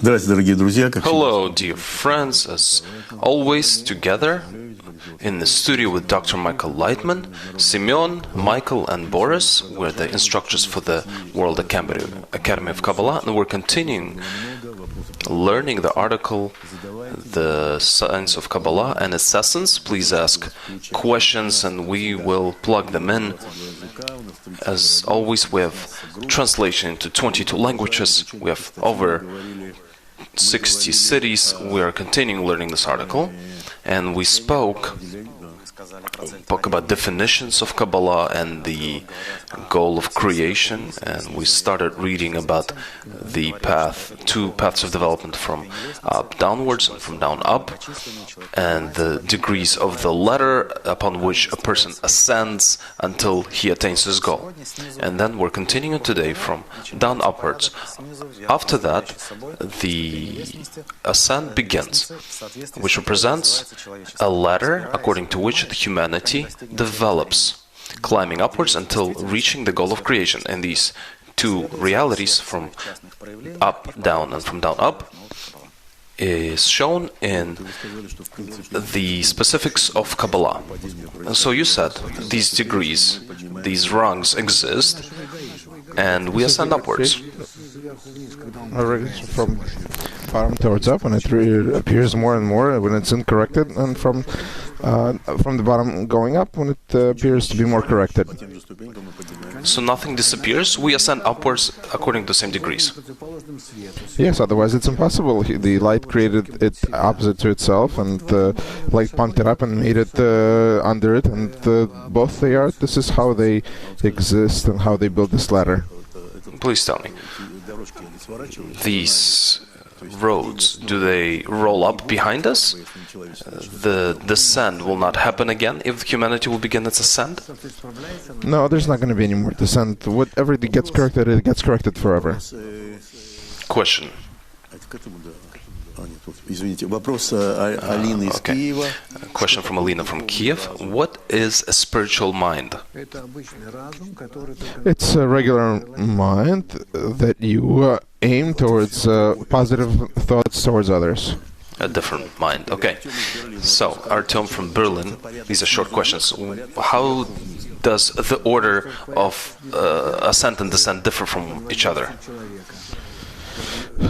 Hello, dear friends, as always, together in the studio with Dr. Michael Laitman, Simeon, Michael, and Boris. We're the instructors for the World Academy of Kabbalah, and we're continuing learning the article, The Science of Kabbalah and Its Essence. Please ask questions and we will plug them in. As always, we have translation into 22 languages. We have over 60 cities. We are continuing learning this article, and we spoke about definitions of Kabbalah and the goal of creation, and we started reading about the two paths of development, from up downwards and from down up, and the degrees of the ladder upon which a person ascends until he attains his goal. And then we're continuing today from down upwards. After that, the ascent begins, which represents a ladder according to which humanity develops, climbing upwards until reaching the goal of creation. And these two realities, from up, down, and from down up, is shown in the specifics of Kabbalah. And so you said these degrees, these rungs exist, and we ascend upwards. From bottom towards up, when it appears more and more when it's incorrected, and from the bottom going up when it appears to be more corrected. So nothing disappears, we ascend upwards according to the same degrees. Yes, otherwise it's impossible. The light created it opposite to itself, and the light pumped it up and made it under it, and both they are. This is how they exist and how they build this ladder. Please tell me, these roads, do they roll up behind us? The descent will not happen again if humanity will begin its ascent? No, there's not going to be any more descent. Whatever it gets corrected forever. Question. Okay. A question from Alina from Kiev. What is a spiritual mind? It's a regular mind that you aim towards positive thoughts towards others. A different mind. Okay. So, Artyom from Berlin. These are short questions. How does the order of ascent and descent differ from each other?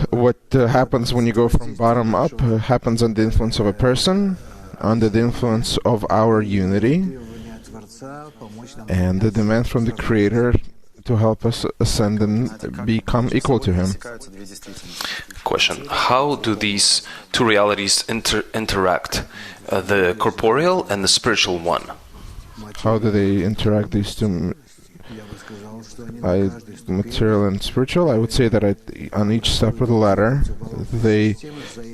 What happens when you go from bottom up happens under the influence of a person, under the influence of our unity, and the demand from the Creator to help us ascend and become equal to Him. Question. How do these two realities interact, the corporeal and the spiritual one? How do they interact, these two? Material and spiritual. I would say that on each step of the ladder, they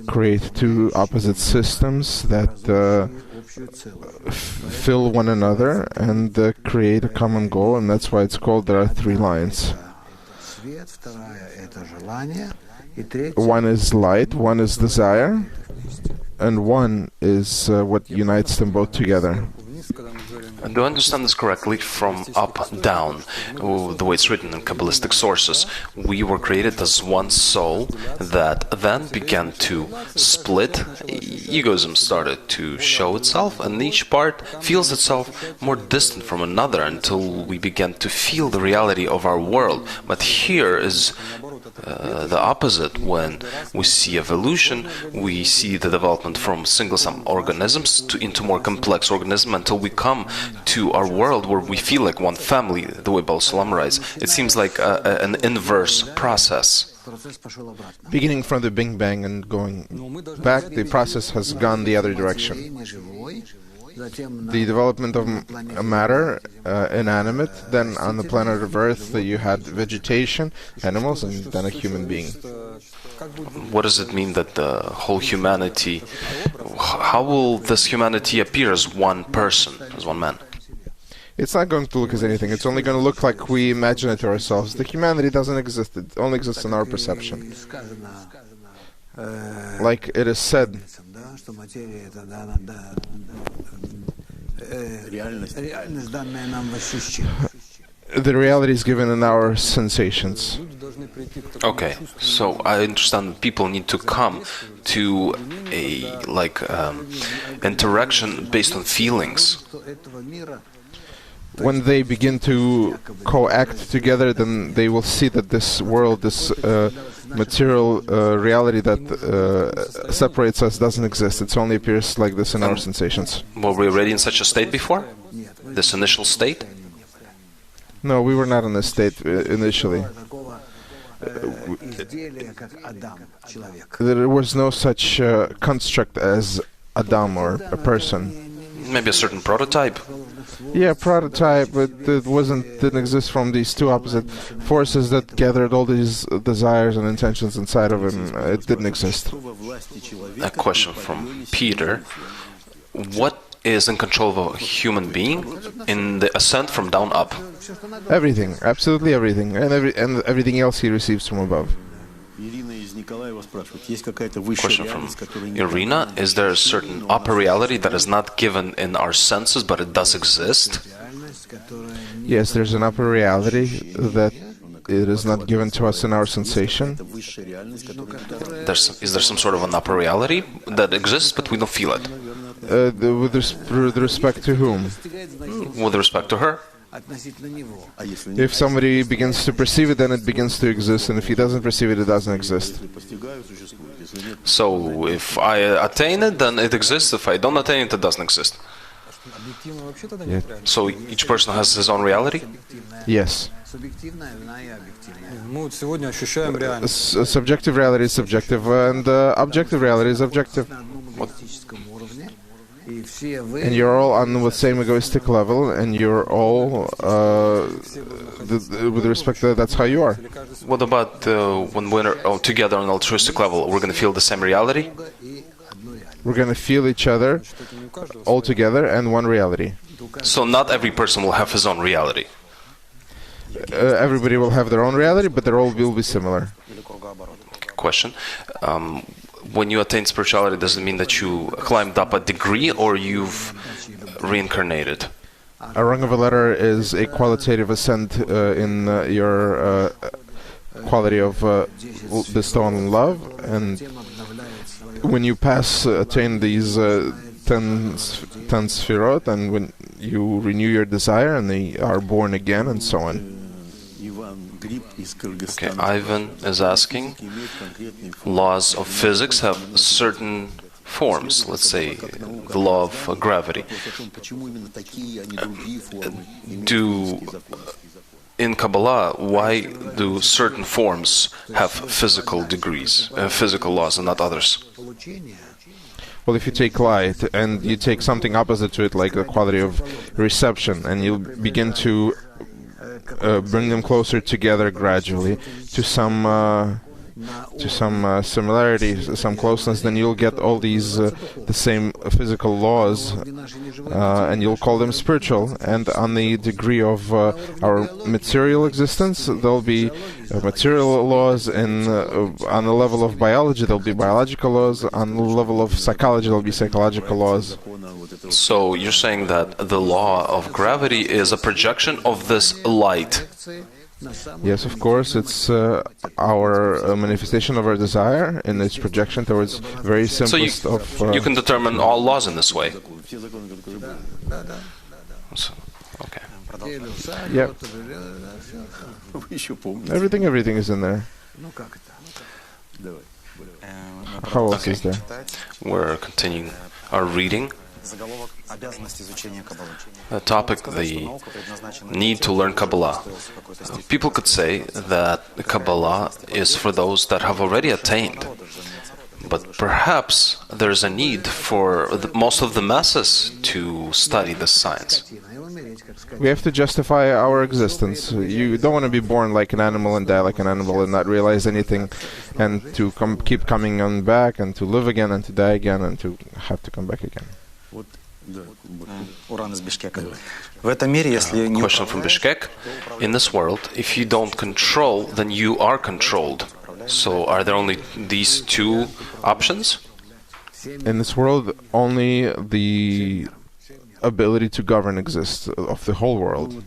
create two opposite systems that fill one another and create a common goal, and that's why it's called there are three lines. One is light, one is desire, and one is what unites them both together. Do I understand this correctly? From up, down, the way it's written in Kabbalistic sources, we were created as one soul that then began to split. Egoism started to show itself, and each part feels itself more distant from another until we began to feel the reality of our world. But here is the opposite. When we see evolution, we see the development from single-cell organisms into more complex organisms until we come to our world where we feel like one family, the way Baal HaSulam writes. It seems like an inverse process. Beginning from the Big Bang and going back, the process has gone the other direction. The development of matter, inanimate, then on the planet of Earth you had vegetation, animals, and then a human being. What does it mean that the whole humanity, how will this humanity appear as one person, as one man? It's not going to look as anything. It's only going to look like we imagine it to ourselves. The humanity doesn't exist. It only exists in our perception. Like it is said, the reality is given in our sensations. Okay, so I understand people need to come to a interaction based on feelings. When they begin to co-act together, then they will see that this world, this material reality that separates us doesn't exist. It only appears like this in our sensations. Were we already in such a state before? This initial state? No, we were not in this state initially. There was no such construct as Adam or a person. Maybe a certain prototype? Yeah, prototype, but it didn't exist from these two opposite forces that gathered all these desires and intentions inside of him. It didn't exist. A question from Peter. What is in control of a human being in the ascent from down up? Everything, absolutely everything, and everything else he receives from above. Question from Irina. Is there a certain upper reality that is not given in our senses, but it does exist? Yes, there's an upper reality that it is not given to us in our sensation. Is there some sort of an upper reality that exists, but we don't feel it? With respect to whom? With respect to her? If somebody begins to perceive it, then it begins to exist, and if he doesn't perceive it, it doesn't exist. So, if I attain it, then it exists. If I don't attain it, it doesn't exist. Yeah. So, each person has his own reality? Yes. Subjective reality is subjective, and objective reality is objective. And you're all on the same egoistic level, and you're all, with respect to that, that's how you are. What about when we're all together on an altruistic level? We're going to feel the same reality? We're going to feel each other all together and one reality. So not every person will have his own reality? Everybody will have their own reality, but they all will be similar. Question. When you attain spirituality, does it mean that you climbed up a degree or you've reincarnated? A rung of a ladder is a qualitative ascent in your quality of bestowing love, and when you attain these 10 sfirot, and when you renew your desire, and they are born again, and so on. Okay, Ivan is asking, laws of physics have certain forms, let's say the law of gravity. In Kabbalah, why do certain forms have physical degrees, physical laws, and not others? Well, if you take light and you take something opposite to it, like the quality of reception, and you begin to bring them closer together gradually to some similarities, some closeness, then you'll get all these the same physical laws, and you'll call them spiritual. And on the degree of our material existence, there'll be material laws, and on the level of biology, there'll be biological laws. On the level of psychology, there'll be psychological laws. So you're saying that the law of gravity is a projection of this light? Yes, of course. It's our manifestation of our desire and its projection towards very simplest so you can determine all laws in this way? So, okay. Yeah. Everything is in there. How else is there? We're continuing our reading. The topic, the need to learn Kabbalah. People could say that Kabbalah is for those that have already attained, but perhaps there's a need for most of the masses to study this science. We have to justify our existence. You don't want to be born like an animal and die like an animal and not realize anything, and to keep coming on back, and to live again, and to die again, and to have to come back again. Question from Bishkek. In this world, if you don't control, then you are controlled. So are there only these two options? In this world, only the ability to govern exists of the whole world.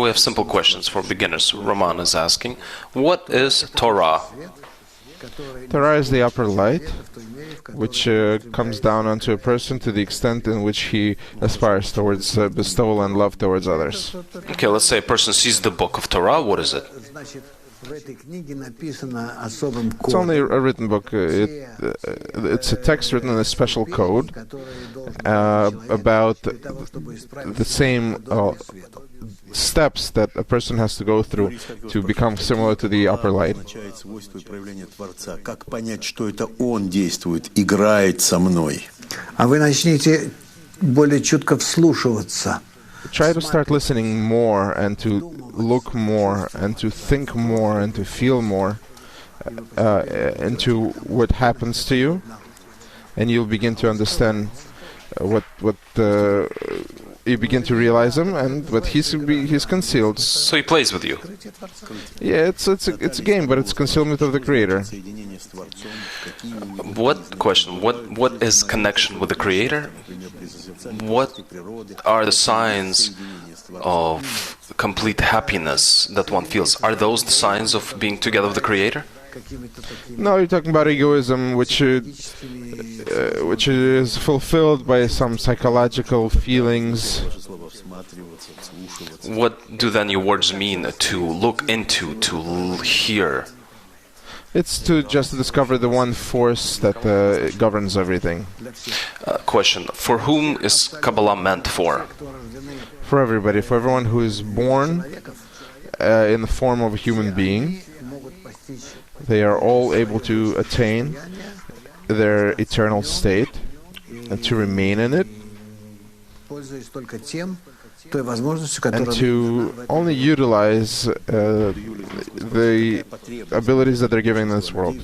We have simple questions for beginners. Roman is asking, what is Torah? Torah is the upper light, which comes down onto a person to the extent in which he aspires towards bestowal and love towards others. Okay, let's say a person sees the book of Torah. What is it? It's only a written book. It's a text written in a special code about the same steps that a person has to go through to become similar to the upper light. Try to start listening more and to look more and to think more and to feel more into what happens to you, and you'll begin to understand what you begin to realize him and what he's concealed. So he plays with you. Yeah, it's a game, but it's concealment of the Creator. What is connection with the Creator? What are the signs of complete happiness that one feels? Are those the signs of being together with the Creator? No, you're talking about egoism, which is fulfilled by some psychological feelings. What do then your words mean? To look into, to hear? It's to just discover the one force that governs everything. Question: for whom is Kabbalah meant for? For everybody, for everyone who is born in the form of a human being. They are all able to attain their eternal state and to remain in it, and to only utilize the abilities that they're given in this world.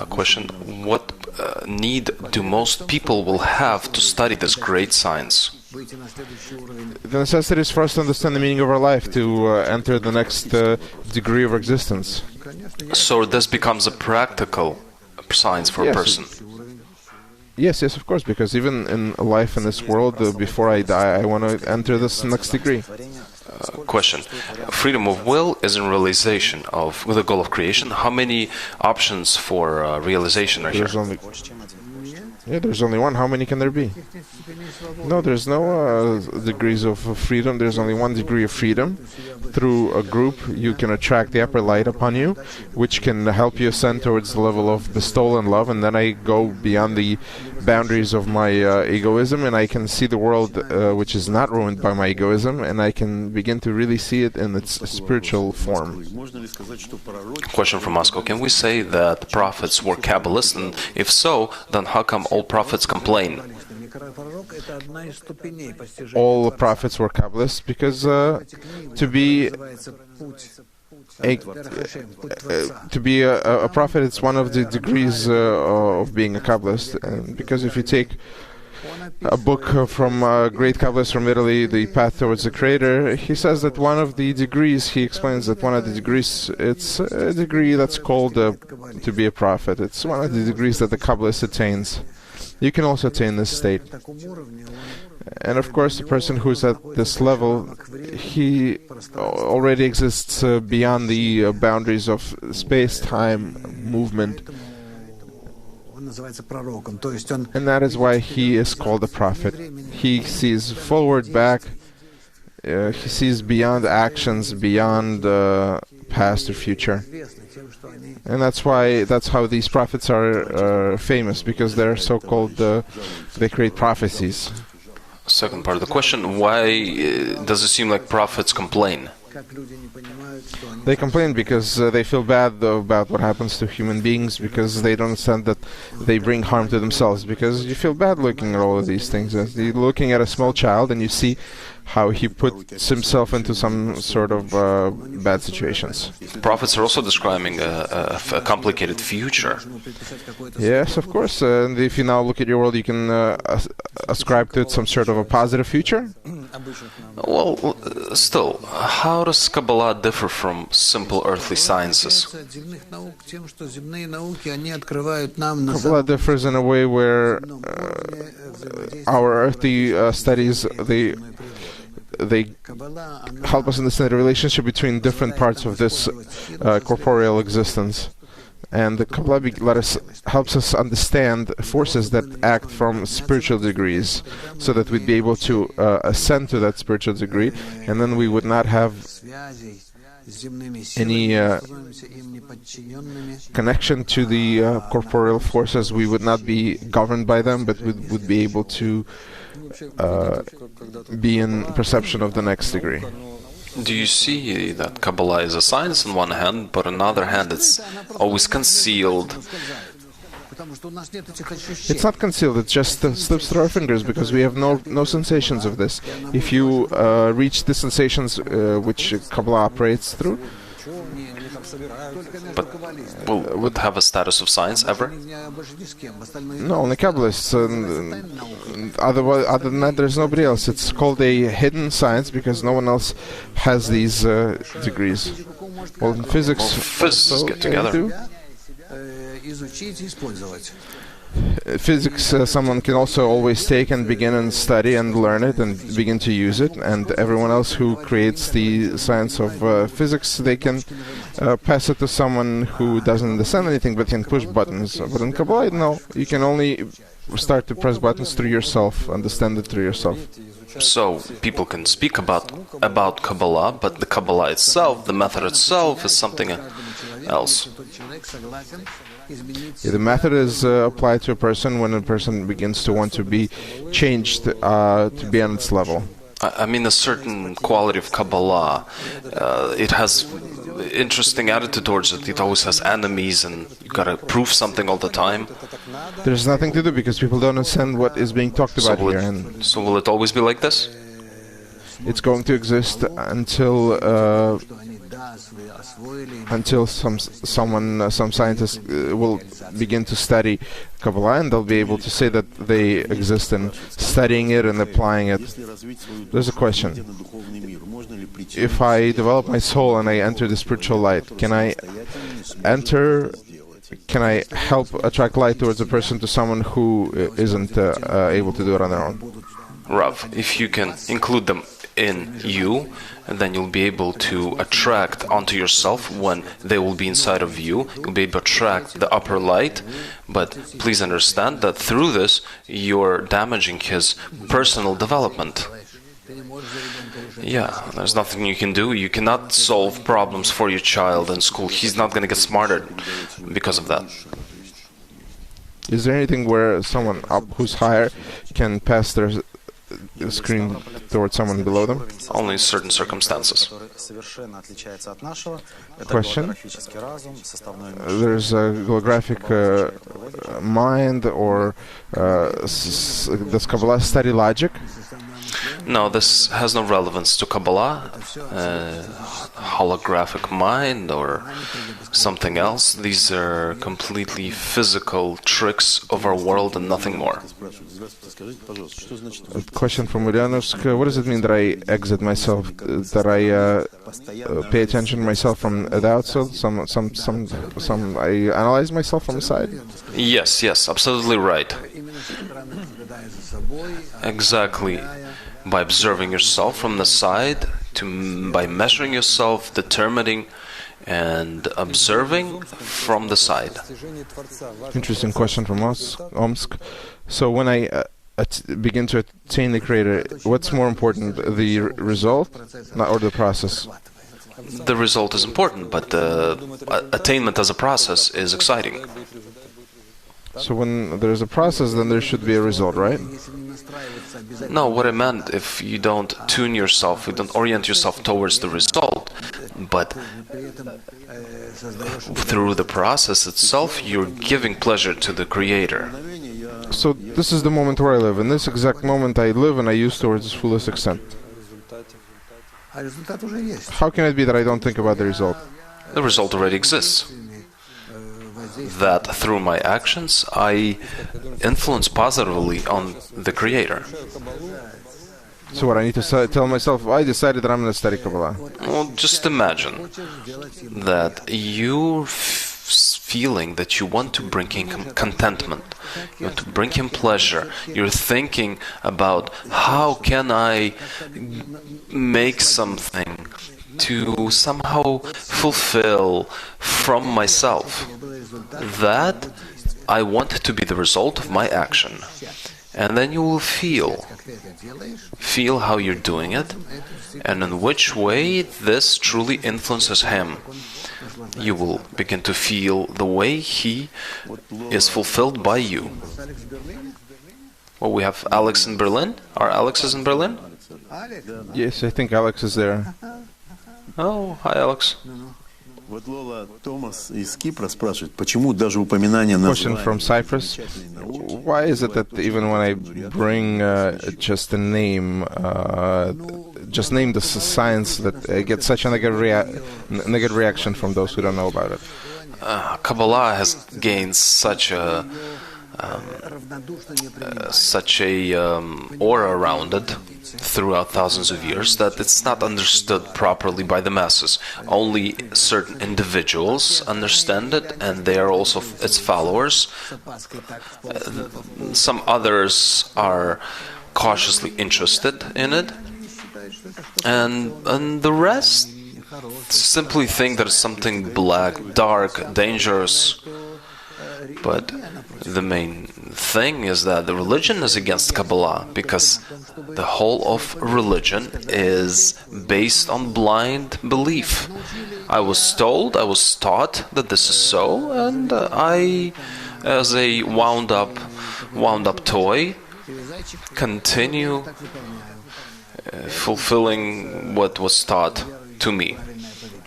Question: what need do most people will have to study this great science? The necessity is for us to understand the meaning of our life, to enter the next degree of existence. So this becomes a practical science for a person. Yes, of course, because even in life in this world, before I die, I want to enter this next degree. Question: freedom of will is in realization of with the goal of creation. How many options for realization are here? There's only one. How many can there be? No, there's no degrees of freedom. There's only one degree of freedom. Through a group, you can attract the upper light upon you, which can help you ascend towards the level of bestowal and love, and then I go beyond the boundaries of my egoism, and I can see the world which is not ruined by my egoism, and I can begin to really see it in its spiritual form. Question from Moscow: can we say that prophets were Kabbalists, and if so, then how come all prophets complain? All prophets were Kabbalists because to be a prophet, it's one of the degrees of being a Kabbalist. And because if you take a book from a great Kabbalist from Italy, The Path Towards the Creator, he says that one of the degrees, he explains that one of the degrees, it's a degree that's called to be a prophet. It's one of the degrees that the Kabbalist attains. You can also attain this state. And of course, the person who's at this level, he already exists beyond the boundaries of space-time movement. And that is why he is called a prophet. He sees forward, back, he sees beyond actions, beyond past or future. And that's how these prophets are famous, because they're so-called, they create prophecies. Second part of the question: why does it seem like prophets complain? They complain because they feel bad about what happens to human beings, because they don't understand that they bring harm to themselves. Because you feel bad looking at all of these things. You're looking at a small child and you see how he puts himself into some sort of bad situations. Prophets are also describing a complicated future. Yes, of course. And if you now look at your world, you can ascribe to it some sort of a positive future. Well, still, how does Kabbalah differ from simple earthly sciences? Kabbalah differs in a way where our earthly studies, they help us understand the relationship between different parts of this corporeal existence. And the Kabbalah helps us understand forces that act from spiritual degrees, so that we'd be able to ascend to that spiritual degree, and then we would not have any connection to the corporeal forces. We would not be governed by them, but we would be able to be in perception of the next degree. Do you see that Kabbalah is a science on one hand, but on the other hand it's always concealed? It's not concealed, it just slips through our fingers because we have no sensations of this. If you reach the sensations which Kabbalah operates through, But will it have a status of science ever? no, only Kabbalists. Other than that, there's nobody else. It's called a hidden science because no one else has these degrees. Well, in physics, Physicists get together. Physics, someone can also always take and begin and study and learn it and begin to use it, and everyone else who creates the science of physics, they can pass it to someone who doesn't understand anything but can push buttons. But in Kabbalah, no, you can only start to press buttons through yourself, understand it through yourself. So people can speak about Kabbalah, but the Kabbalah itself, the method itself, is something else. Yeah, the method is applied to a person when a person begins to want to be changed to be on its level. I mean, a certain quality of Kabbalah. It has interesting attitude towards it. It always has enemies, and you gotta prove something all the time. There's nothing to do because people don't understand what is being talked about here, and so will it always be like this? it's going to exist until some scientists will begin to study Kabbalah, and they'll be able to say that they exist in studying it and applying it. There's a question. If I develop my soul and I enter the spiritual light, can I help attract light towards a person to someone who isn't able to do it on their own? Rav, if you can include them in you, and then you'll be able to attract onto yourself when they will be inside of you. You'll be able to attract the upper light, but please understand that through this you're damaging his personal development. Yeah, there's nothing you can do. You cannot solve problems for your child in school. He's not going to get smarter because of that. Is there anything where someone up who's higher can pass their screen towards someone below them? Only in certain circumstances. Question. There's a holographic mind, or does Kabbalah study logic? No, this has no relevance to Kabbalah, holographic mind or something else. These are completely physical tricks of our world and nothing more. A question from Ulyanovsk. What does it mean that I exit myself? That I pay attention to myself from the outside? I analyze myself from the side? Yes, absolutely right. Exactly. By observing yourself from the side, by measuring yourself, determining and observing from the side. Interesting question from Omsk. So when I begin to attain the Creator, what's more important, the result or the process? The result is important, but the attainment as a process is exciting. So when there's a process, then there should be a result, right? No, what I meant, if you don't tune yourself, you don't orient yourself towards the result, but through the process itself, you're giving pleasure to the Creator. So this is the moment where I live. In this exact moment I live and I use towards its fullest extent. How can it be that I don't think about the result? The result already exists. That through my actions, I influence positively on the Creator. So what I need to tell myself, I decided that I'm going to study Kabbalah. Well, just imagine that you're feeling that you want to bring him contentment, you want to bring him pleasure. You're thinking about how can I make something to somehow fulfill from myself. That I want to be the result of my action. And then you will feel how you're doing it, and in which way this truly influences him. You will begin to feel the way he is fulfilled by you. Well, we have Alex in Berlin. Are Alexes in Berlin? Yes, I think Alex is there. Oh, hi Alex. Question from Cyprus. Why is it that even when I bring just the name the science, that I get such a negative reaction from those who don't know about it? Kabbalah has gained such a aura around it throughout thousands of years that it's not understood properly by the masses. Only certain individuals understand it, and they are also its followers. Some others are cautiously interested in it, and the rest simply think that it's something black, dark, dangerous. But the main thing is that the religion is against Kabbalah, because the whole of religion is based on blind belief. I was taught that this is so, and I, as a wound up toy, continue fulfilling what was taught to me.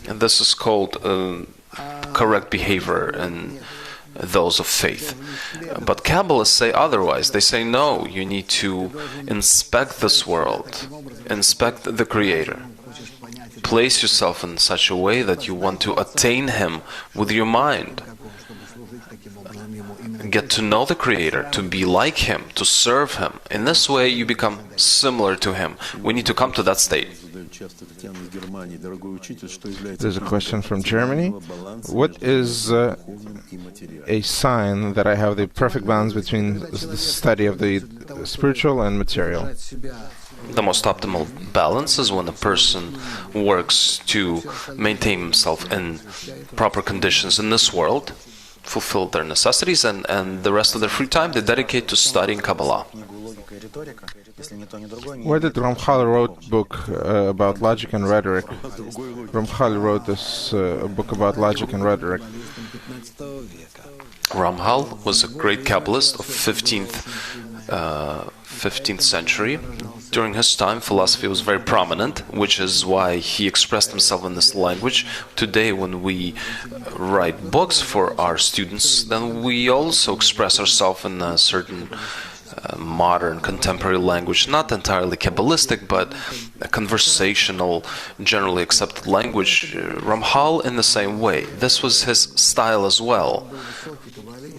And this is called correct behavior and those of faith. But Kabbalists say otherwise. They say, no, you need to inspect this world, inspect the Creator. Place yourself in such a way that you want to attain Him with your mind. Get to know the Creator, to be like Him, to serve Him. In this way, you become similar to Him. We need to come to that state. There's a question from Germany. What is a sign that I have the perfect balance between the study of the spiritual and material? The most optimal balance is when a person works to maintain himself in proper conditions in this world, fulfill their necessities, and the rest of their free time they dedicate to studying Kabbalah. Where did Ramchal wrote a book about logic and rhetoric? Ramchal wrote this book about logic and rhetoric. Ramchal was a great Kabbalist of 15th century. During his time, philosophy was very prominent, which is why he expressed himself in this language. Today, when we write books for our students, then we also express ourselves in a certain modern, contemporary language, not entirely Kabbalistic, but a conversational, generally accepted language. Ramchal in the same way. This was his style as well.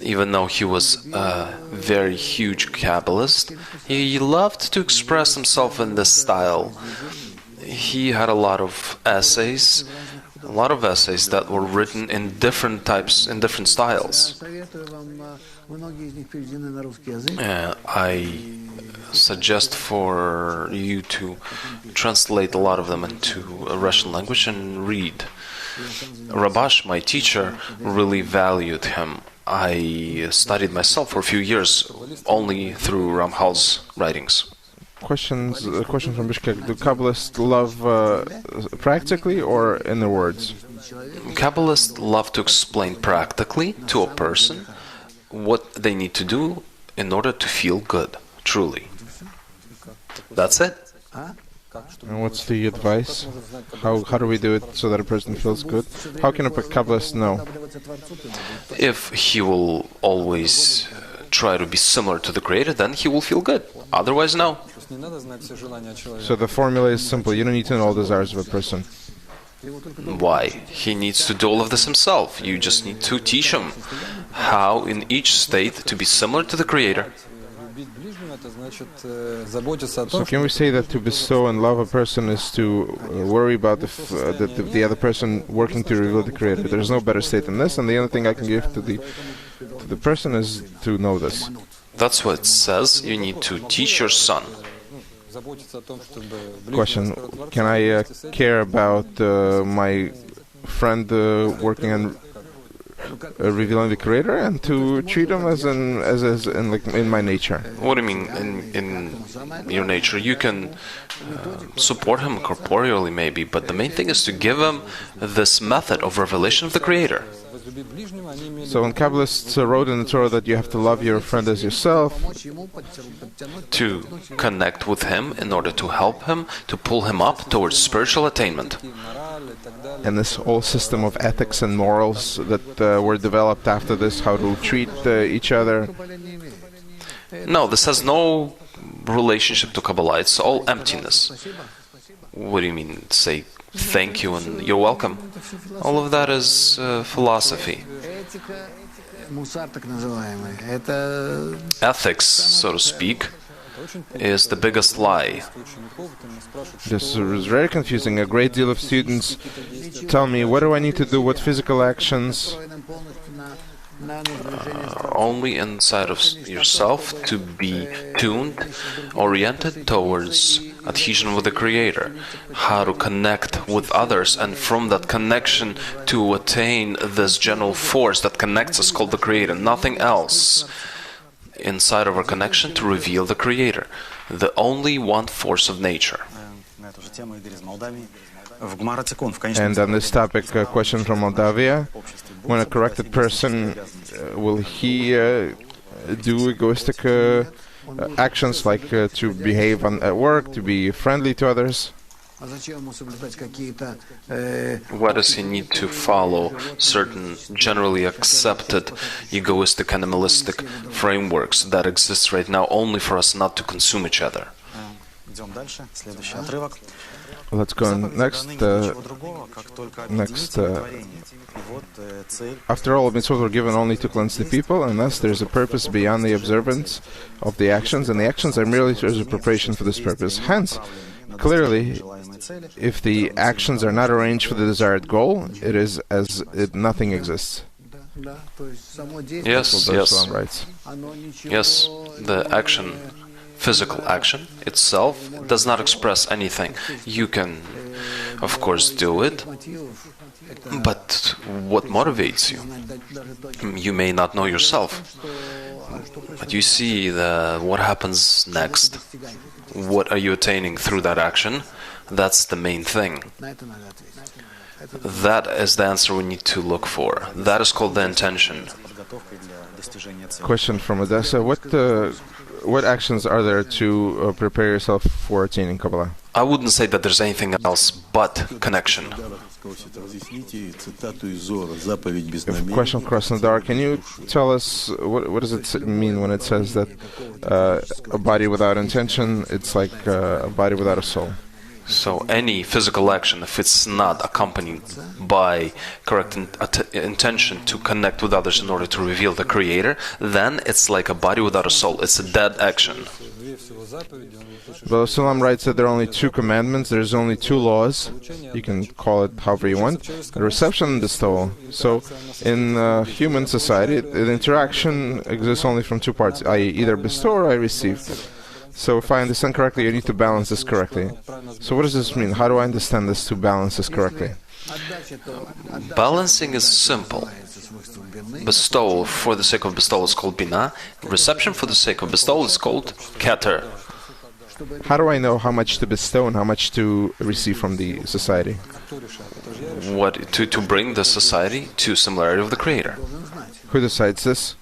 Even though he was a very huge Kabbalist, he loved to express himself in this style. He had a lot of essays that were written in different types, in different styles. I suggest for you to translate a lot of them into a Russian language and read. Rabash, my teacher, really valued him. I studied myself for a few years only through Ramchal's writings. Question from Bishkek. Do Kabbalists love practically or in the words? Kabbalists love to explain practically to a person what they need to do in order to feel good, truly. That's it. And what's the advice? How do we do it so that a person feels good? How can a Kabbalist know? If he will always try to be similar to the Creator, then he will feel good. Otherwise, no. So the formula is simple. You don't need to know all desires of a person. Why? He needs to do all of this himself. You just need to teach him how in each state to be similar to the Creator. So can we say that to bestow and love a person is to worry about the other person working to reveal the Creator? There's no better state than this, and the only thing I can give to the person is to know this. That's what it says. You need to teach your son. Question: can I care about my friend working on revealing the Creator, and to treat him as in my nature? What do you mean in your nature? You can support him corporeally maybe, but the main thing is to give him this method of revelation of the Creator. So when Kabbalists wrote in the Torah that you have to love your friend as yourself, to connect with him in order to help him, to pull him up towards spiritual attainment. and this whole system of ethics and morals that were developed after this, how to treat each other. No, this has no relationship to Kabbalah. It's all emptiness. What do you mean? Say thank you and you're welcome. All of that is philosophy. Ethics, so to speak, is the biggest lie. This is very confusing. A great deal of students tell me, what do I need to do? What physical actions? Only inside of yourself to be tuned, oriented towards adhesion with the Creator, how to connect with others, and from that connection to attain this general force that connects us called the Creator, nothing else. Inside of our connection to reveal the Creator, the only one force of nature. And on this topic, a question from Moldavia. When a corrected person, will he do egoistic actions like to behave at work, to be friendly to others? Why does he need to follow certain generally accepted egoistic animalistic frameworks that exist right now only for us not to consume each other? Let's go on next. After all, mitzvot were given only to cleanse the people, and thus there is a purpose beyond the observance of the actions, and the actions are merely as a preparation for this purpose. Hence, clearly, if the actions are not arranged for the desired goal, it is as if nothing exists. Yes, yes. Yes, the action, physical action itself, does not express anything. You can, of course, do it, but what motivates you? You may not know yourself, but you see what happens next. What are you attaining through that action? That's the main thing. That is the answer we need to look for. That is called the intention. Question from Odessa. What actions are there to prepare yourself for attaining Kabbalah? I wouldn't say that there's anything else but connection. Question from Krasnodar. Can you tell us what does it mean when it says that a body without intention, it's like a body without a soul? So any physical action, if it's not accompanied by correct intention to connect with others in order to reveal the Creator, then it's like a body without a soul. It's a dead action. Baal HaSulam writes that there are only two commandments, there's only two laws, you can call it however you want, the reception and bestowal. So in human society, the interaction exists only from two parts, i.e. either bestow or I receive. So if I understand correctly, I need to balance this correctly. So what does this mean? How do I understand this to balance this correctly? Balancing is simple. Bestowal for the sake of bestowal is called bina. Reception for the sake of bestowal is called keter. How do I know how much to bestow and how much to receive from the society? To bring the society to similarity of the Creator. Who decides this?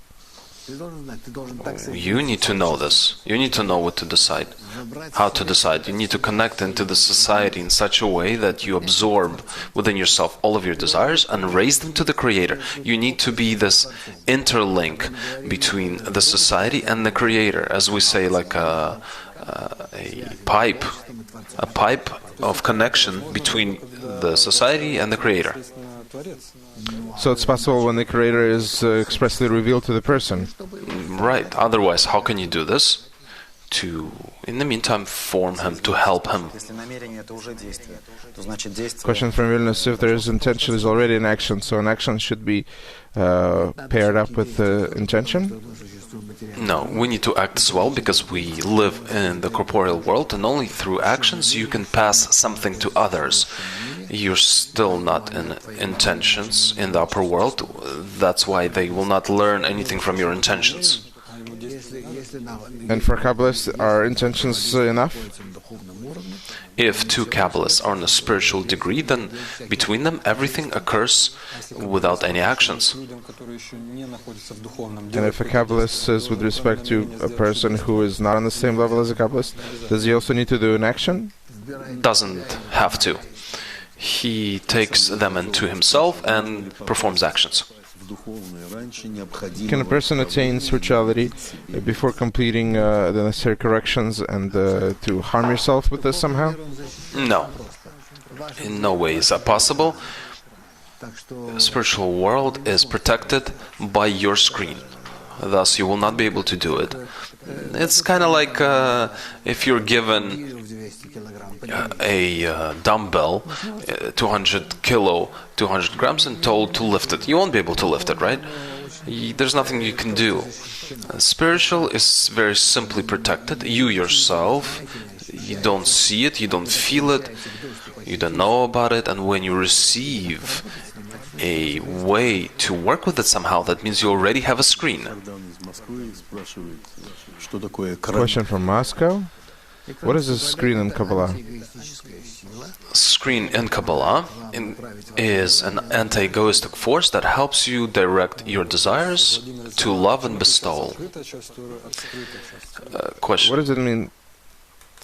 You need to know this. You need to know what to decide, how to decide. You need to connect into the society in such a way that you absorb within yourself all of your desires and raise them to the Creator. You need to be this interlink between the society and the Creator, as we say, like a pipe of connection between the society and the Creator. So it's possible when the Creator is expressly revealed to the person. Right. Otherwise, how can you do this? To, in the meantime, form him, to help him. Question from Vilnius: if there is intention, is already an action, so an action should be paired up with the intention? No, we need to act as well, because we live in the corporeal world, and only through actions you can pass something to others. You're still not in intentions in the upper world. That's why they will not learn anything from your intentions. And for Kabbalists, are intentions enough? If two Kabbalists are on a spiritual degree, then between them everything occurs without any actions. And if a Kabbalist says with respect to a person who is not on the same level as a Kabbalist, does he also need to do an action? Doesn't have to. He takes them into himself and performs actions. Can a person attain spirituality before completing the necessary corrections and to harm yourself with this somehow? No. In no way is that possible. The spiritual world is protected by your screen. Thus, you will not be able to do it. It's kind of like if you're given a dumbbell, 200 kilo, 200 grams, and told to lift it. You won't be able to lift it, right? There's nothing you can do. Spiritual is very simply protected. You yourself, you don't see it, you don't feel it, you don't know about it, and when you receive a way to work with it somehow, that means you already have a screen. Question from Moscow. What is a screen in Kabbalah? Screen in Kabbalah is an anti-egoistic force that helps you direct your desires to love and bestowal. Question. What does it mean?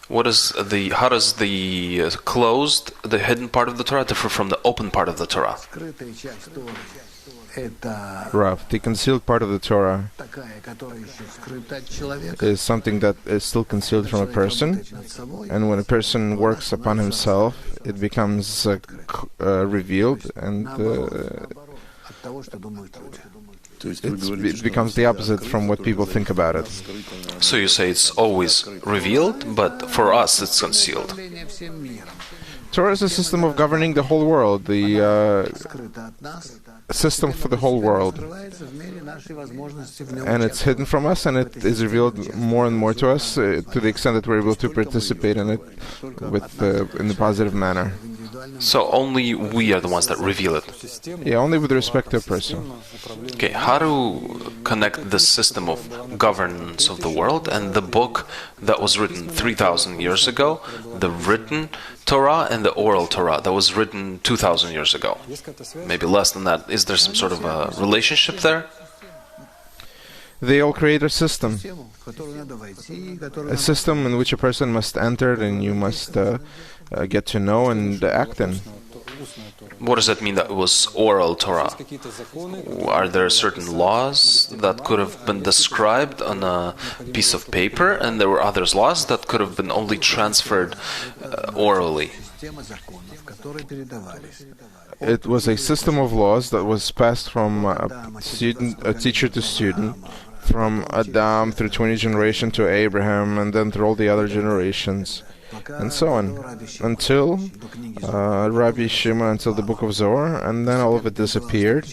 How does the closed, the hidden part of the Torah differ from the open part of the Torah? Rav, the concealed part of the Torah is something that is still concealed from a person, and when a person works upon himself, it becomes revealed, and it becomes the opposite from what people think about it. So you say it's always revealed, but for us it's concealed. Torah is a system of governing the whole world, the system for the whole world. And it's hidden from us, and it is revealed more and more to us to the extent that we're able to participate in it in a positive manner. So only we are the ones that reveal it. Yeah, only with respect to a person. Okay, how to connect the system of governance of the world and the book that was written 3,000 years ago, the written Torah and the oral Torah that was written 2,000 years ago? Maybe less than that. Is there some sort of a relationship there? They all create a system in which a person must enter and you must get to know and act in. What does that mean that it was oral Torah? Are there certain laws that could have been described on a piece of paper, and there were other laws that could have been only transferred orally? It was a system of laws that was passed from a teacher to student, from Adam through 20 generations to Abraham, and then through all the other generations, and so on, until Rabbi Shimon, until the Book of Zohar, and then all of it disappeared.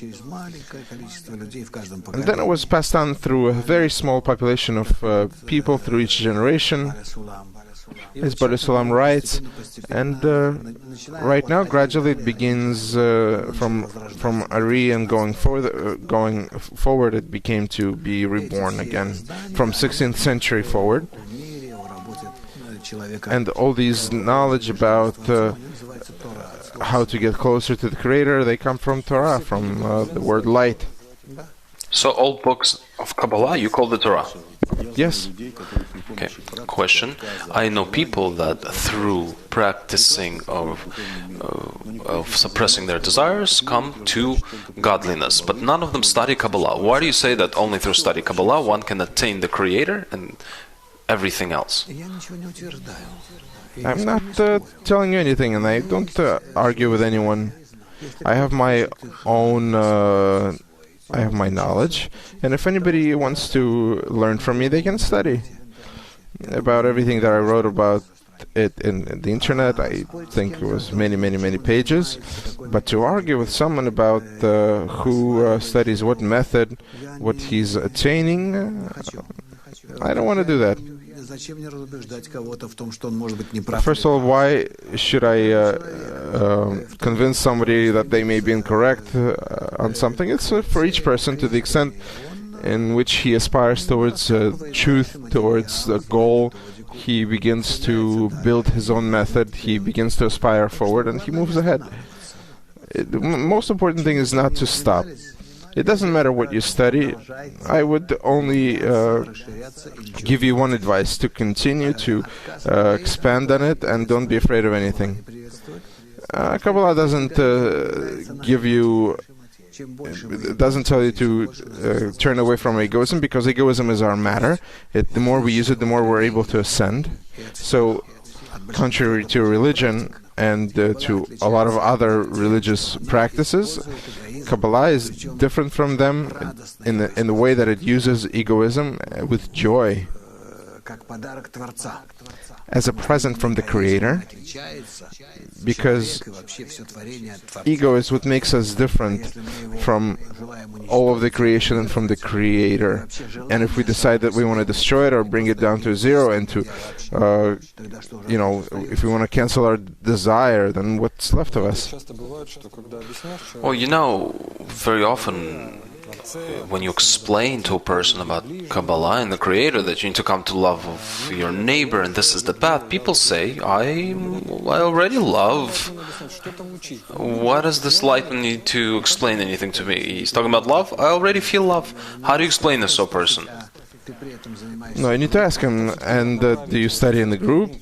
And then it was passed on through a very small population of people through each generation, as Baal HaSulam writes, and right now gradually it begins from Ari and going forward it became to be reborn again from 16th century forward. And all these knowledge about how to get closer to the Creator, they come from Torah, from the word light. So all books of Kabbalah you call the Torah? Yes. Okay. Question. I know people that through practicing of suppressing their desires come to godliness, but none of them study Kabbalah. Why do you say that only through study Kabbalah one can attain the Creator and everything else? I'm not telling you anything, and I don't argue with anyone. I have my own, I have my knowledge, and if anybody wants to learn from me, they can study about everything that I wrote about it in the internet. I think it was many pages. But to argue with someone about who studies what method, what he's attaining, I don't want to do that. First of all, why should I convince somebody that they may be incorrect on something? It's for each person to the extent in which he aspires towards truth, towards the goal. He begins to build his own method, he begins to aspire forward, and he moves ahead. The most important thing is not to stop. It doesn't matter what you study. I would only give you one advice: to continue to expand on it and don't be afraid of anything. Kabbalah doesn't give you, doesn't tell you to turn away from egoism, because egoism is our matter. The more we use it, the more we're able to ascend. So, contrary to religion and to a lot of other religious practices, Kabbalah is different from them in the way that it uses egoism with joy. As a present from the Creator, because ego is what makes us different from all of the creation and from the Creator. And if we decide that we want to destroy it or bring it down to zero and to, if we want to cancel our desire, then what's left of us? Well, very often when you explain to a person about Kabbalah and the Creator that you need to come to love of your neighbor and this is the path, people say, I already love. Why does this Laitman need to explain anything to me? He's talking about love? I already feel love. How do you explain this to a person? No, you need to ask him, and do you study in the group?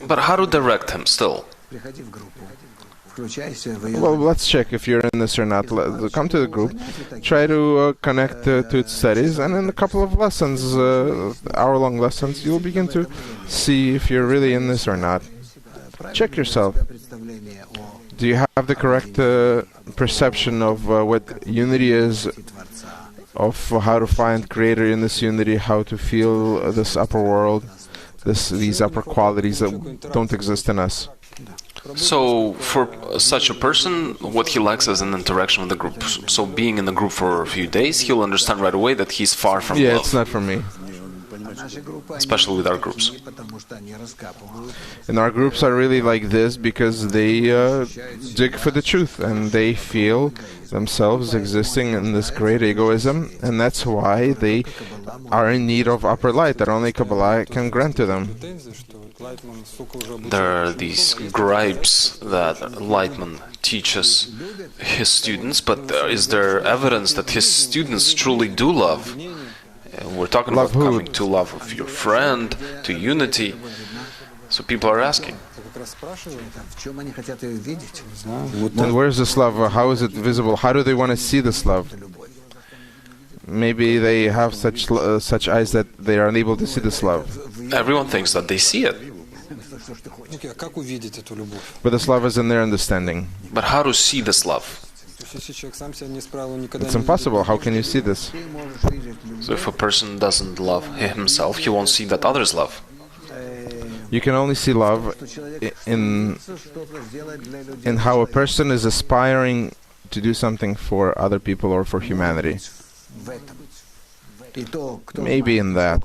But how to direct him still? Well, let's check if you're in this or not. Come to the group, try to connect to its studies, and in a couple of lessons, hour-long lessons, you'll begin to see if you're really in this or not. Check yourself. Do you have the correct perception of what unity is, of how to find Creator in this unity, how to feel this upper world, these upper qualities that don't exist in us? So, for such a person, what he lacks is an interaction with the group. So, being in the group for a few days, he'll understand right away that he's far from love. Yeah, it's not for me. Especially with our groups. And our groups are really like this because they dig for the truth, and they feel themselves existing in this great egoism, and that's why they are in need of upper light that only Kabbalah can grant to them. There are these gripes that Laitman teaches his students, but is there evidence that his students truly do love? We're talking about coming to love of your friend, to unity. So people are asking. And where's this love? How is it visible? How do they want to see this love? Maybe they have such eyes that they are unable to see this love. Everyone thinks that they see it. But this love is in their understanding. But how to see this love? It's impossible. How can you see this? So if a person doesn't love himself, he won't see that others love. You can only see love in how a person is aspiring to do something for other people or for humanity. Maybe in that.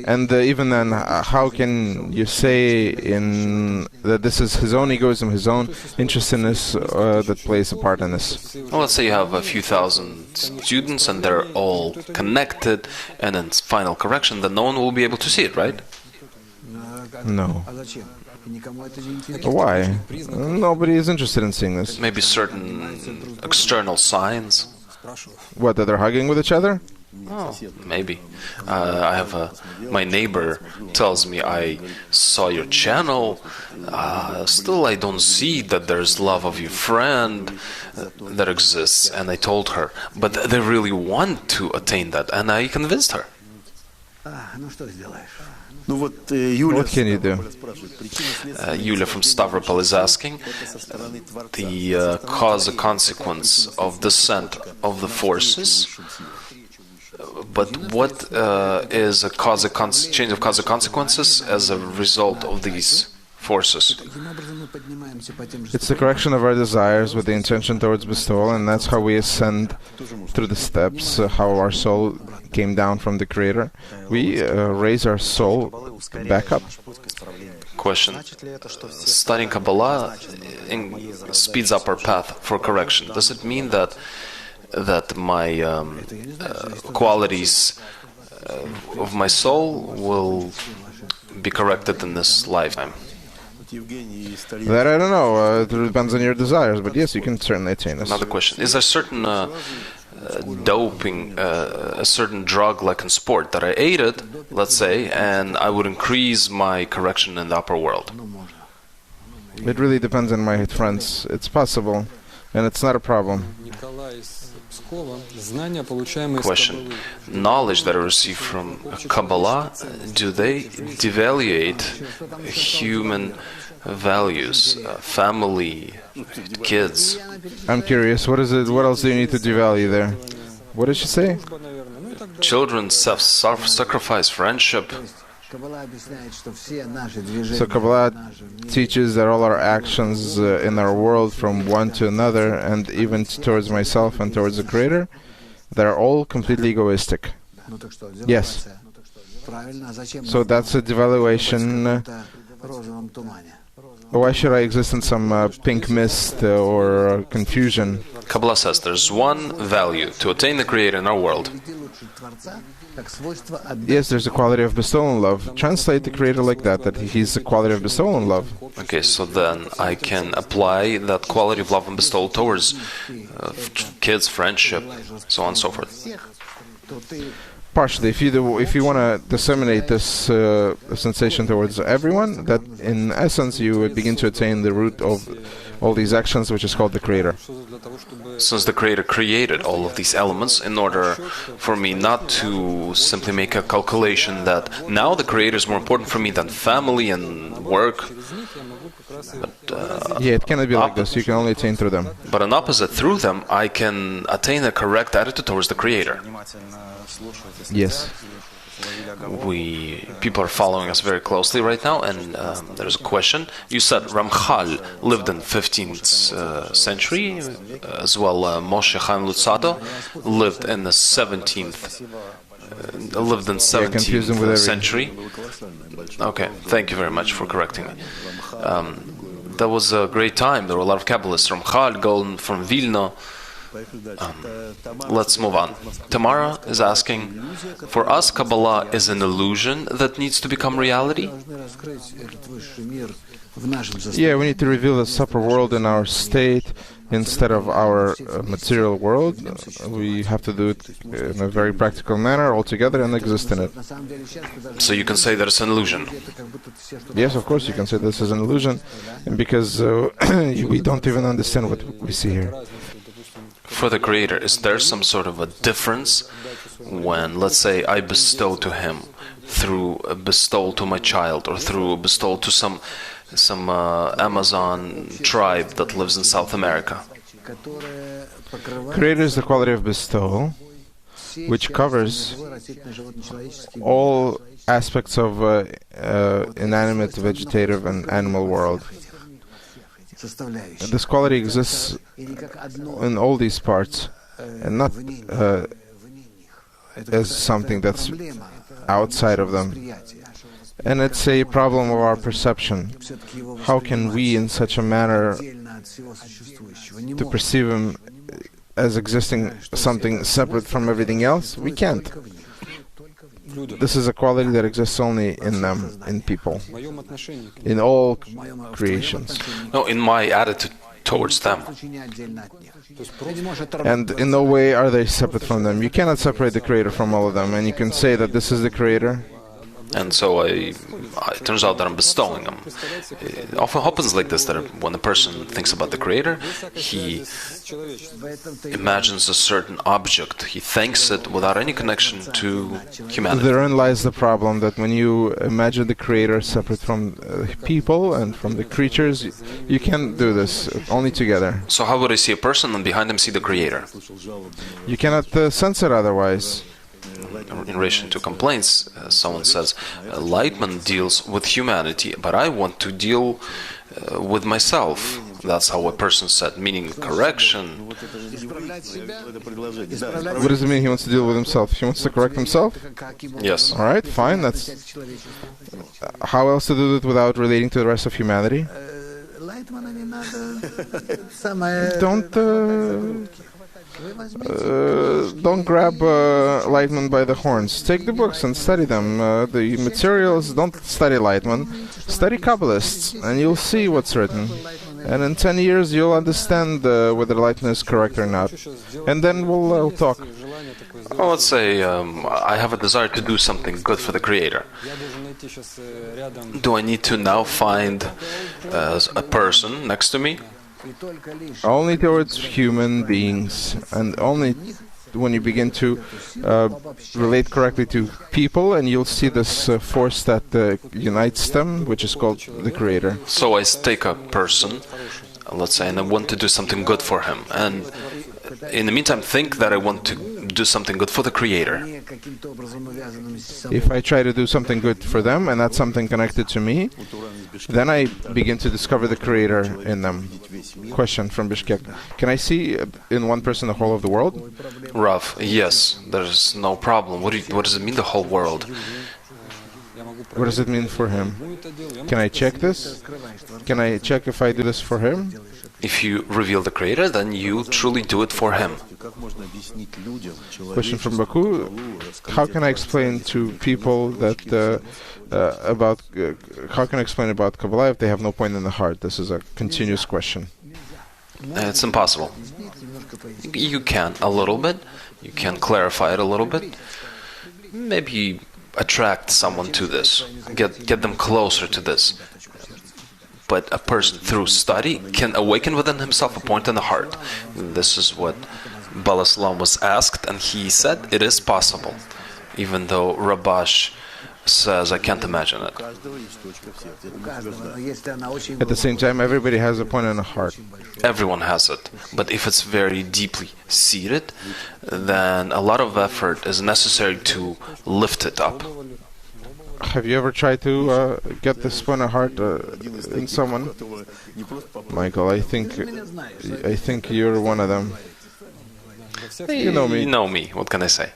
And even then, how can you say that this is his own egoism, his own interestedness that plays a part in this? Well, let's say you have a few thousand students and they're all connected, and in final correction, then no one will be able to see it, right? No. Why? Nobody is interested in seeing this. Maybe certain external signs. What, that they're hugging with each other? Oh, maybe. I have my neighbor tells me, I saw your channel. Still, I don't see that there's love of your friend that exists. And I told her, but they really want to attain that, and I convinced her. What can you do? Yulia from Stavropol is asking the cause and consequence of descent of the forces. But what is a change of cause and consequences as a result of these forces? It's the correction of our desires with the intention towards bestowal, and that's how we ascend through the steps, how our soul came down from the Creator. We raise our soul back up. Question. Studying Kabbalah speeds up our path for correction. Does it mean that my qualities of my soul will be corrected in this lifetime? That I don't know. It depends on your desires, but yes, you can certainly attain this. Another question. Is there certain doping, a certain drug like in sport that I ate it, let's say, and I would increase my correction in the upper world? It really depends on my friends. It's possible, and it's not a problem. Question. Knowledge that I receive from Kabbalah, do they devaluate human values, family, kids? I'm curious, what is it? What else do you need to devalue there? What did she say? Children, self-sacrifice, friendship. So Kabbalah teaches that all our actions in our world, from one to another, and even towards myself and towards the Creator, they're all completely egoistic. Yes. So that's a devaluation. Why should I exist in some pink mist or confusion? Kabbalah says there's one value to attain the Creator in our world. Yes, there's a quality of bestowal and love. Translate the Creator like that He's the quality of bestowal and love. Okay, so then I can apply that quality of love and bestowal towards kids, friendship, so on and so forth. Partially, if you want to disseminate this sensation towards everyone, that in essence you would begin to attain the root of all these actions, which is called the Creator. Since the Creator created all of these elements, in order for me not to simply make a calculation that now the Creator is more important for me than family and work. But, yeah, it cannot be like this. You can only attain through them. But an opposite, through them, I can attain a correct attitude towards the Creator. Yes. People are following us very closely right now, and there's a question. You said Ramchal lived in 15th century, as well Moshe Chaim Luzzatto lived in the 17th. Lived in 17th century. Okay, thank you very much for correcting me. That was a great time. There were a lot of Kabbalists. Ramchal, Golden from Vilna. Let's move on. Tamara is asking, for us, Kabbalah is an illusion that needs to become reality? Yeah, we need to reveal the supper world in our state instead of our material world. We have to do it in a very practical manner altogether and exist in it. So you can say that it's an illusion? Yes, of course you can say this is an illusion, because we don't even understand what we see here. For the Creator, is there some sort of a difference when, let's say, I bestow to him through a bestowal to my child, or through a bestowal to some Amazon tribe that lives in South America? Creator is the quality of bestowal, which covers all aspects of inanimate, vegetative, and animal world. This quality exists in all these parts, and not as something that's outside of them. And it's a problem of our perception. How can we, in such a manner, to perceive him as existing something separate from everything else? We can't. This is a quality that exists only in them, in people, in all creations. No, in my attitude towards them. And in no way are they separate from them. You cannot separate the Creator from all of them, and you can say that this is the Creator. And so it turns out that I'm bestowing them. It often happens like this, that when a person thinks about the Creator, he imagines a certain object, he thanks it without any connection to humanity. Therein lies the problem, that when you imagine the Creator separate from people and from the creatures, you can't do this, only together. So how would I see a person and behind him see the Creator? You cannot sense it otherwise. In relation to complaints, someone says, Laitman deals with humanity, but I want to deal with myself. That's how a person said, meaning correction. What does it mean he wants to deal with himself? He wants to correct himself? Yes. All right, fine. That's how else to do it without relating to the rest of humanity? Don't grab Laitman by the horns. Take the books and study them. The materials, don't study Laitman. Study Kabbalists, and you'll see what's written. And in 10 years, you'll understand whether Laitman is correct or not. And then we'll talk. Well, let's say I have a desire to do something good for the Creator. Do I need to now find a person next to me? Only towards human beings, and only when you begin to relate correctly to people, and you'll see this force that unites them, which is called the Creator. So I take a person, let's say, and I want to do something good for him, and in the meantime think that I want to do something good for the Creator. If I try to do something good for them, and that's something connected to me, then I begin to discover the Creator in them. Question from Bishkek. Can I see in one person the whole of the world? Rav, yes, there's no problem. What does it mean, the whole world? What does it mean for him? Can I check this? Can I check if I do this for him? If you reveal the Creator, then you truly do it for Him. Question from Baku. How can I explain to people that how can I explain about Kabbalah if they have no point in the heart? This is a continuous question. It's impossible. You can a little bit. You can clarify it a little bit. Maybe attract someone to this. Get them closer to this. But a person, through study, can awaken within himself a point in the heart. This is what Baal HaSulam was asked, and he said it is possible, even though Rabash says, I can't imagine it. At the same time, everybody has a point in the heart. Everyone has it. But if it's very deeply seated, then a lot of effort is necessary to lift it up. Have you ever tried to get this point of heart in someone? Michael, I think you're one of them. You know me. You know me. What can I say?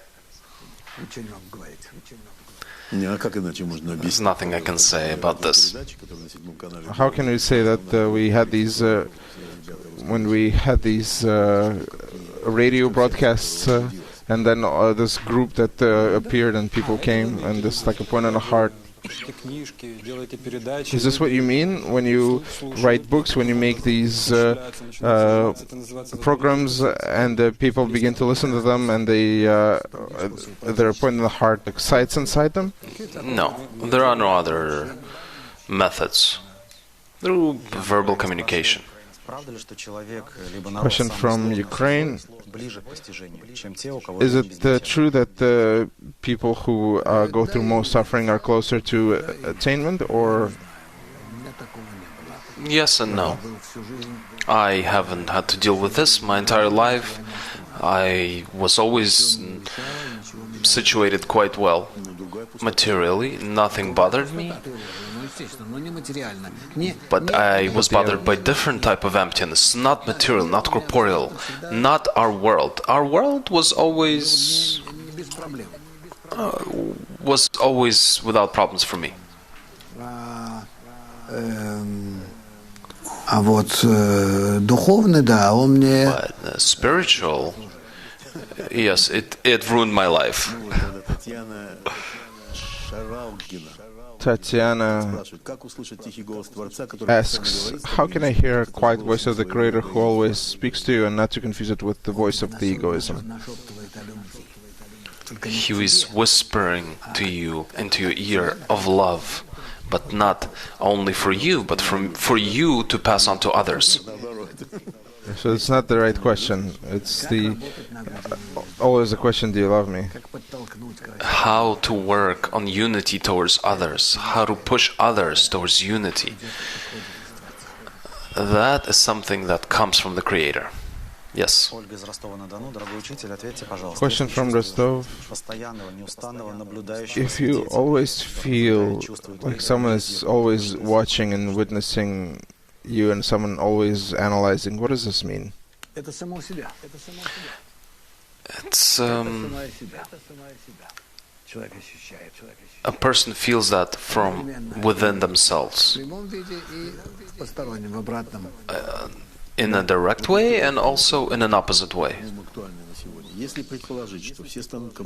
There's nothing I can say about this. How can we say that we had these when we had these radio broadcasts? And then this group that appeared and people came, and this like a point in the heart. Is this what you mean when you write books, when you make these programs, and people begin to listen to them, and their point in the heart excites inside them? No, there are no other methods. Through verbal communication. Question from Ukraine. Is it true that the people who go through most suffering are closer to attainment, or? Yes and no. I haven't had to deal with this my entire life. I was always situated quite well materially. Nothing bothered me. But I was bothered by different type of emptiness, not material, not corporeal, not our world. Our world was always without problems for me. But spiritual, yes, it ruined my life. Tatiana asks, how can I hear a quiet voice of the Creator who always speaks to you and not to confuse it with the voice of the egoism? He is whispering to you into your ear of love, but not only for you, but for you to pass on to others. So it's not the right question. It's always the question, do you love me? How to work on unity towards others, how to push others towards unity. That is something that comes from the Creator. Yes. Question from Rostov. If you always feel like someone is always watching and witnessing you and someone always analyzing, what does this mean? It's a person feels that from within themselves, in a direct way and also in an opposite way.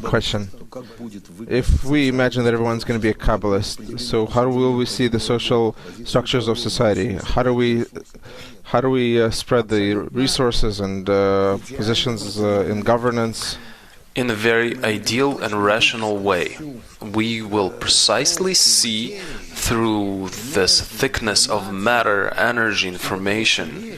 Question. If we imagine that everyone's going to be a Kabbalist, so how will we see the social structures of society? How do we spread the resources and positions in governance? In a very ideal and rational way. We will precisely see through this thickness of matter, energy, information,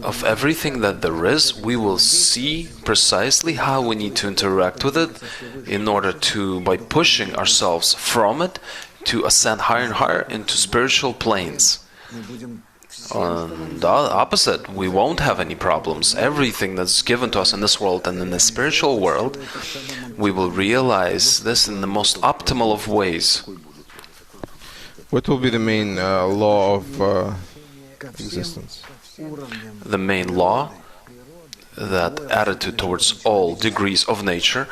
of everything that there is. We will see precisely how we need to interact with it in order to, by pushing ourselves from it, to ascend higher and higher into spiritual planes. On the opposite, we won't have any problems. Everything that's given to us in this world and in the spiritual world, we will realize this in the most optimal of ways. What will be the main law of existence? The main law, that attitude towards all degrees of nature,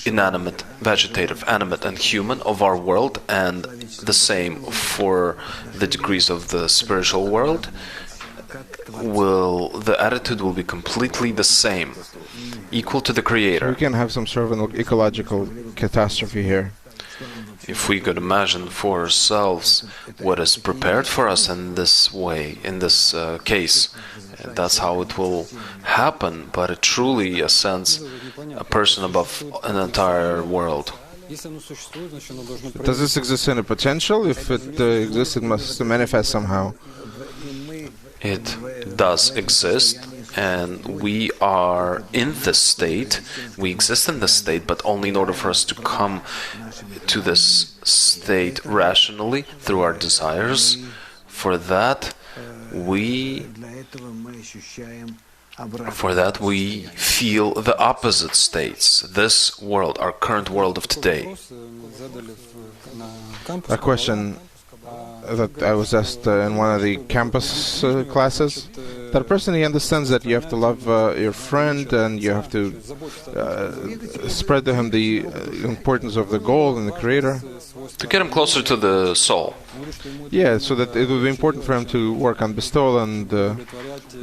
inanimate, vegetative, animate, and human of our world, and the same for the degrees of the spiritual world, the attitude will be completely the same, equal to the Creator. We can have some sort of an ecological catastrophe here. If we could imagine for ourselves what is prepared for us in this way, in this case, that's how it will happen, but it truly ascends a person above an entire world. Does this exist in a potential? If it exists, it must manifest somehow. It does exist, and we are in this state. We exist in this state, but only in order for us to come to this state rationally through our desires. For that, we feel the opposite states. This world, our current world of today. A question that I was asked in one of the campus classes. That person, he understands that you have to love your friend and you have to spread to him the importance of the goal and the Creator. To get him closer to the soul. Yeah, so that it would be important for him to work on bestowal and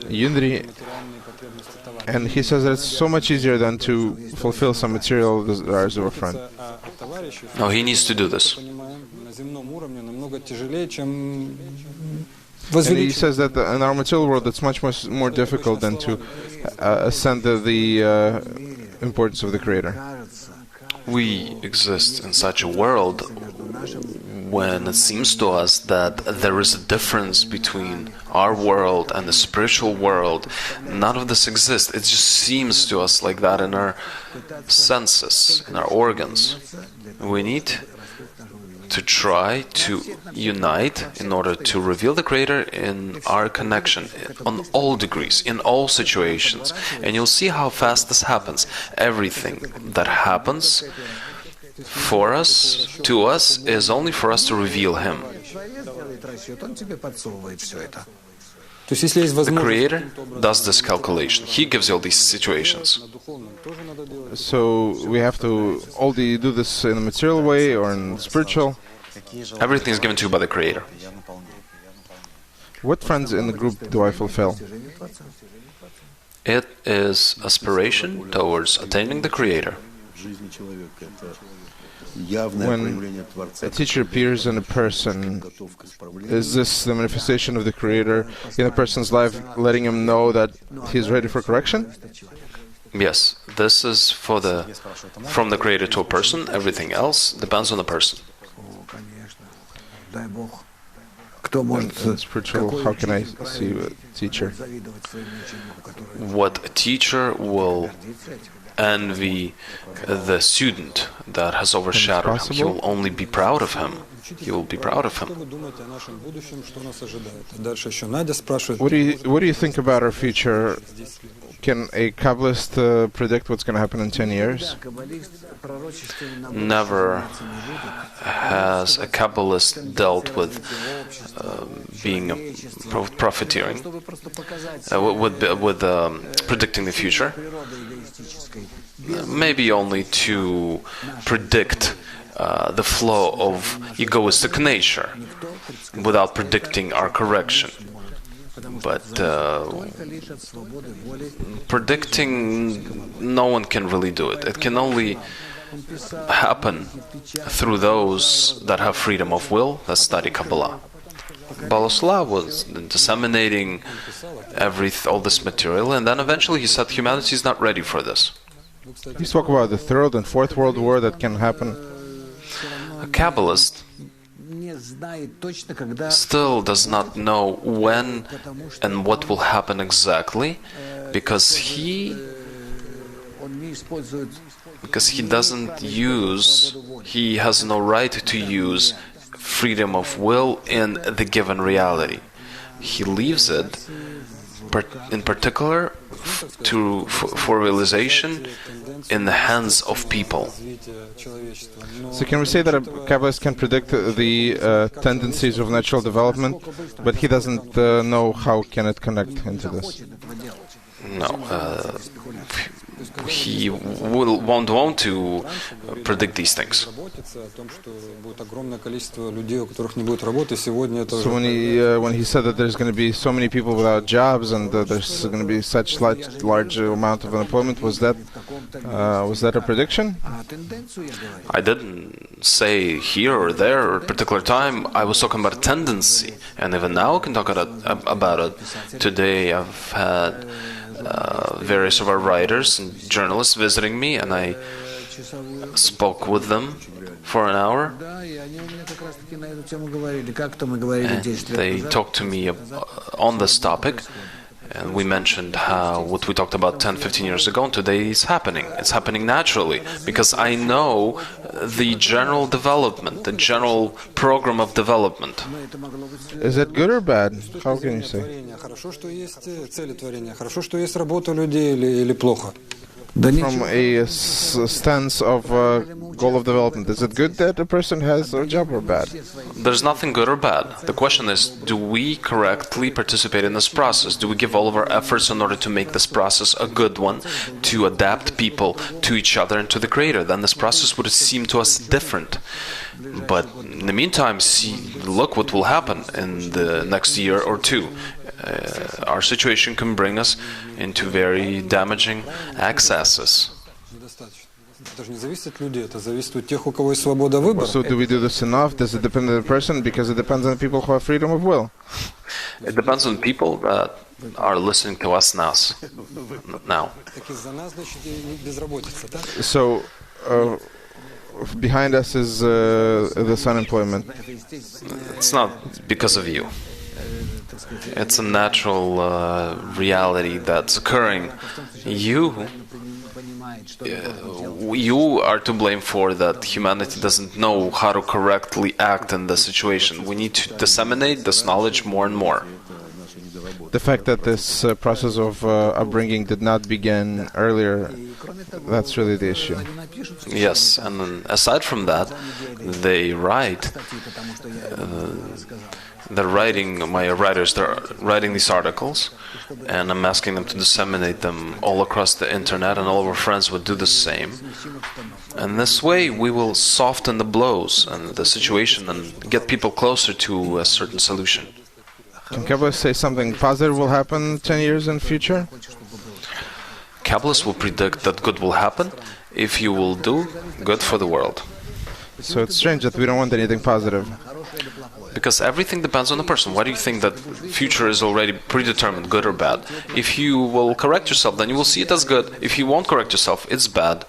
unity. And he says that it's so much easier than to fulfill some material desires of a friend. No, he needs to do this. And he says that in our material world it's much more difficult than to ascend to the importance of the Creator. We exist in such a world when it seems to us that there is a difference between our world and the spiritual world. None of this exists. It just seems to us like that in our senses, in our organs. We need to try to unite in order to reveal the Creator in our connection on all degrees, in all situations. And you'll see how fast this happens. Everything that happens for us, to us, is only for us to reveal Him. The Creator does this calculation. He gives you all these situations. So we have to only do this in a material way or in spiritual? Everything is given to you by the Creator. What friends in the group do I fulfill? It is aspiration towards attaining the Creator. When a teacher appears in a person, is this the manifestation of the Creator in a person's life, letting him know that he's ready for correction? Yes, this is from the Creator to a person. Everything else depends on the person. And spiritual, how can I see a teacher? What a teacher will envy the student that has overshadowed him. He will only be proud of him. He will be proud of him. What do you think about our future? Can a Kabbalist predict what's going to happen in 10 years? Never has a Kabbalist dealt with being profiteering, with predicting the future. Maybe only to predict the flow of egoistic nature without predicting our correction. But predicting, no one can really do it. It can only happen through those that have freedom of will, that study Kabbalah. Baal HaSulam was disseminating all this material, and then eventually he said humanity is not ready for this. You spoke about the Third and Fourth World War that can happen. A Kabbalist still does not know when and what will happen exactly, because he has no right to use freedom of will in the given reality. He leaves it in particular for realization in the hands of people. So can we say that a Kabbalist can predict the tendencies of natural development, but he doesn't know how can it connect into this? No. He won't want to predict these things. So when he said that there's going to be so many people without jobs and there's going to be such large amount of unemployment, was that a prediction? I didn't say here or there or a particular time. I was talking about a tendency, and even now I can talk about it. Today I've had various of our writers and journalists visiting me, and I spoke with them for an hour, and they talked to me on this topic, and we mentioned what we talked about 10-15 years ago, and today is happening. It's happening naturally, because I know the general development, the general program of development. Is it good or bad? How can you say? From a stance of goal of development, is it good that a person has a job or bad? There's nothing good or bad. The question is, do we correctly participate in this process? Do we give all of our efforts in order to make this process a good one, to adapt people to each other and to the Creator? Then this process would seem to us different. But in the meantime, look what will happen in the next year or two. Our situation can bring us into very damaging excesses. So do we do this enough? Does it depend on the person? Because it depends on the people who have freedom of will. It depends on people that are listening to us now. So behind us is this unemployment. It's not because of you. It's a natural reality that's occurring. You are to blame for that humanity doesn't know how to correctly act in the situation. We need to disseminate this knowledge more and more. The fact that this process of upbringing did not begin earlier, that's really the issue. Yes, and then aside from that, they write. My writers, they're writing these articles, and I'm asking them to disseminate them all across the internet, and all of our friends would do the same. And this way, we will soften the blows and the situation and get people closer to a certain solution. Can Kabbalists say something positive will happen 10 years in the future? Kabbalists will predict that good will happen if you will do good for the world. So it's strange that we don't want anything positive. Because everything depends on the person. Why do you think that future is already predetermined, good or bad? If you will correct yourself, then you will see it as good. If you won't correct yourself, it's bad.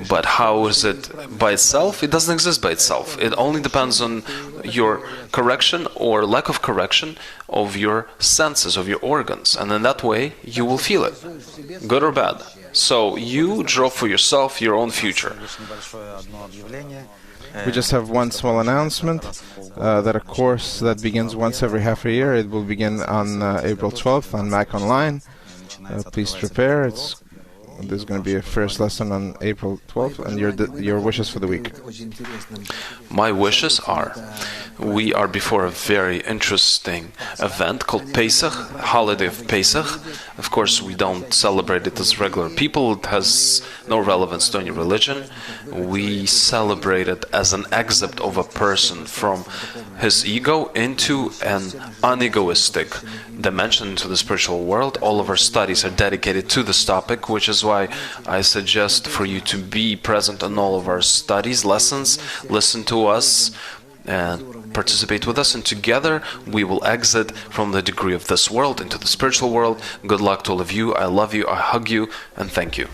But how is it by itself? It doesn't exist by itself. It only depends on your correction or lack of correction of your senses, of your organs. And in that way, you will feel it, good or bad. So you draw for yourself your own future. We just have one small announcement that a course that begins once every half a year. It will begin on April 12th on Mac Online. Please prepare. There's going to be a first lesson on April 12th, and your wishes for the week. My wishes are, we are before a very interesting event called Pesach, holiday of Pesach. Of course, we don't celebrate it as regular people. It has no relevance to any religion. We celebrate it as an exit of a person from his ego into an unegoistic dimension, into the spiritual world. All of our studies are dedicated to this topic, which is why I suggest for you to be present on all of our studies, lessons, listen to us, and participate with us, and together we will exit from the degree of this world into the spiritual world. Good luck to all of you. I love you, I hug you, and thank you.